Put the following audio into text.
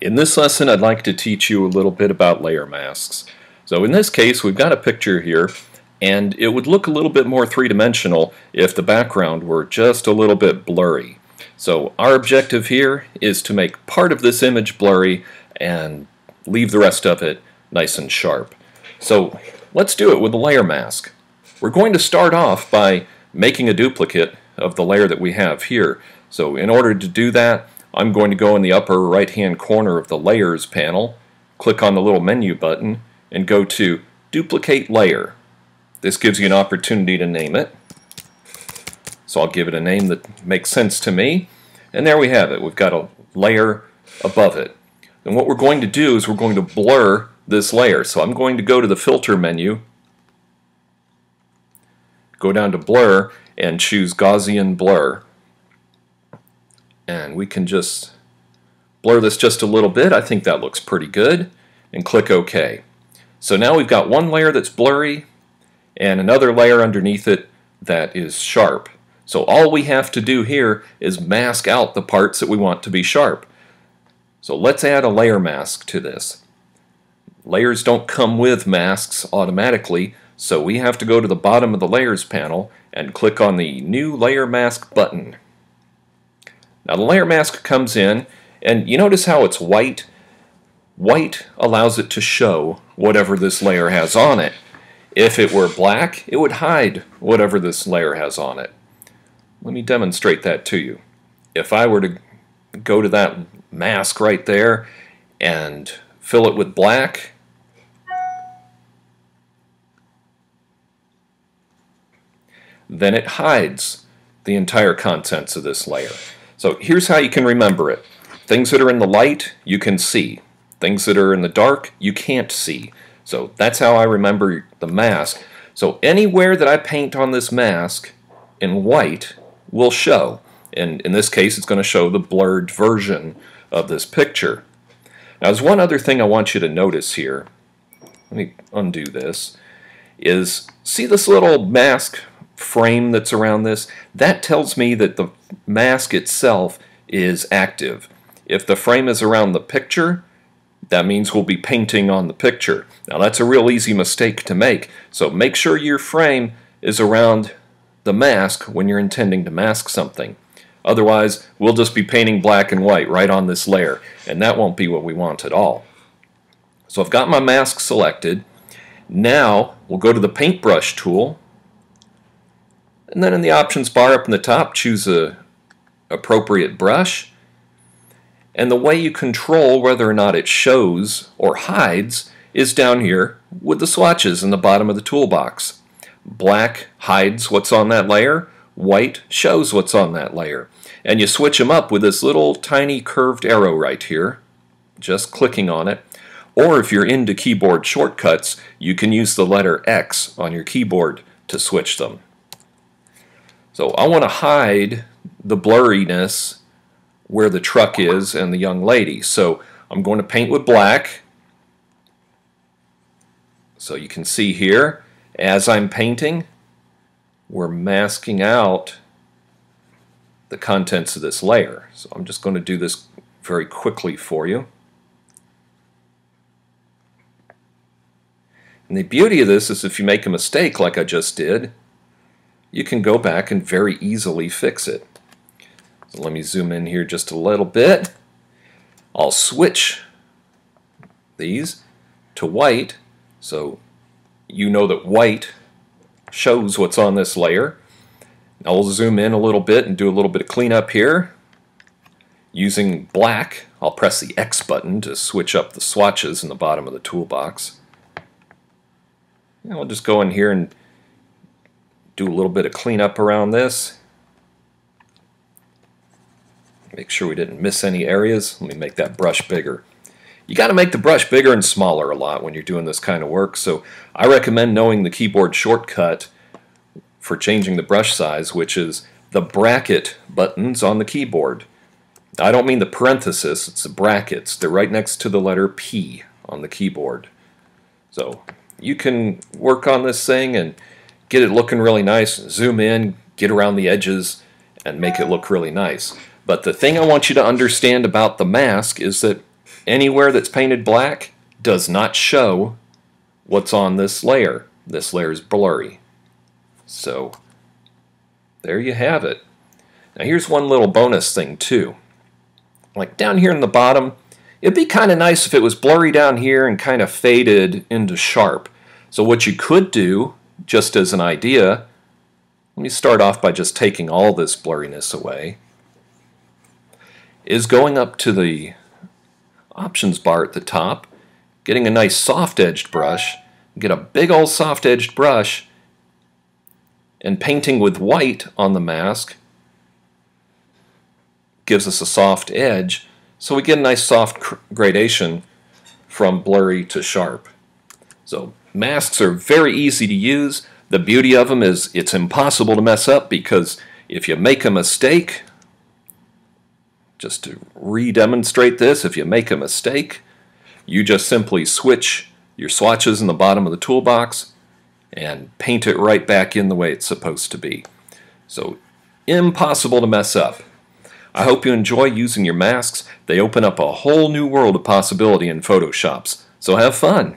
In this lesson, I'd like to teach you a little bit about layer masks. So in this case, we've got a picture here, and it would look a little bit more three-dimensional if the background were just a little bit blurry. So our objective here is to make part of this image blurry and leave the rest of it nice and sharp. So let's do it with a layer mask. We're going to start off by making a duplicate of the layer that we have here. So in order to do that, I'm going to go in the upper right hand corner of the Layers panel, click on the little menu button, and go to Duplicate Layer. This gives you an opportunity to name it. So I'll give it a name that makes sense to me. And there we have it. We've got a layer above it. And what we're going to do is we're going to blur this layer. So I'm going to go to the Filter menu, go down to Blur, and choose Gaussian Blur. And we can just blur this just a little bit. I think that looks pretty good. And click OK. So now we've got one layer that's blurry and another layer underneath it that is sharp. So all we have to do here is mask out the parts that we want to be sharp. So let's add a layer mask to this. Layers don't come with masks automatically, so we have to go to the bottom of the Layers panel and click on the New Layer Mask button. Now the layer mask comes in, and you notice how it's white? White allows it to show whatever this layer has on it. If it were black, it would hide whatever this layer has on it. Let me demonstrate that to you. If I were to go to that mask right there and fill it with black, then it hides the entire contents of this layer. So here's how you can remember it. Things that are in the light, you can see. Things that are in the dark, you can't see. So that's how I remember the mask. So anywhere that I paint on this mask in white will show. And in this case, it's going to show the blurred version of this picture. Now, there's one other thing I want you to notice here. Let me undo this. Is see this little mask frame that's around this? That tells me that the mask itself is active. If the frame is around the picture, that means we'll be painting on the picture. Now that's a real easy mistake to make, so make sure your frame is around the mask when you're intending to mask something. Otherwise, we'll just be painting black and white right on this layer, and that won't be what we want at all. So I've got my mask selected. Now we'll go to the paintbrush tool, and then in the options bar up in the top, choose a appropriate brush. And the way you control whether or not it shows or hides is down here with the swatches in the bottom of the toolbox. Black hides what's on that layer, white shows what's on that layer. And you switch them up with this little tiny curved arrow right here, just clicking on it. Or if you're into keyboard shortcuts, you can use the letter X on your keyboard to switch them. So I want to hide the blurriness where the truck is and the young lady. So I'm going to paint with black. So you can see here, as I'm painting, we're masking out the contents of this layer. So I'm just going to do this very quickly for you. And the beauty of this is if you make a mistake like I just did, you can go back and very easily fix it. So let me zoom in here just a little bit. I'll switch these to white so you know that white shows what's on this layer. I'll zoom in a little bit and do a little bit of cleanup here. Using black, I'll press the X button to switch up the swatches in the bottom of the toolbox. And I'll just go in here and do a little bit of cleanup around this. Make sure we didn't miss any areas. Let me make that brush bigger. You got to make the brush bigger and smaller a lot when you're doing this kind of work, so I recommend knowing the keyboard shortcut for changing the brush size, which is the bracket buttons on the keyboard. I don't mean the parenthesis, it's the brackets. They're right next to the letter P on the keyboard. So you can work on this thing and get it looking really nice, zoom in, get around the edges, and make it look really nice. But the thing I want you to understand about the mask is that anywhere that's painted black does not show what's on this layer. This layer is blurry. So there you have it. Now here's one little bonus thing too. Like down here in the bottom, it'd be kind of nice if it was blurry down here and kind of faded into sharp. So what you could do, just as an idea, let me start off by just taking all this blurriness away, is going up to the options bar at the top, getting a nice soft-edged brush, get a big old soft-edged brush, and painting with white on the mask gives us a soft edge, so we get a nice soft gradation from blurry to sharp. So masks are very easy to use. The beauty of them is it's impossible to mess up, because if you make a mistake, just to re-demonstrate this, if you make a mistake, you just simply switch your swatches in the bottom of the toolbox and paint it right back in the way it's supposed to be. So impossible to mess up. I hope you enjoy using your masks. They open up a whole new world of possibility in Photoshops. So have fun!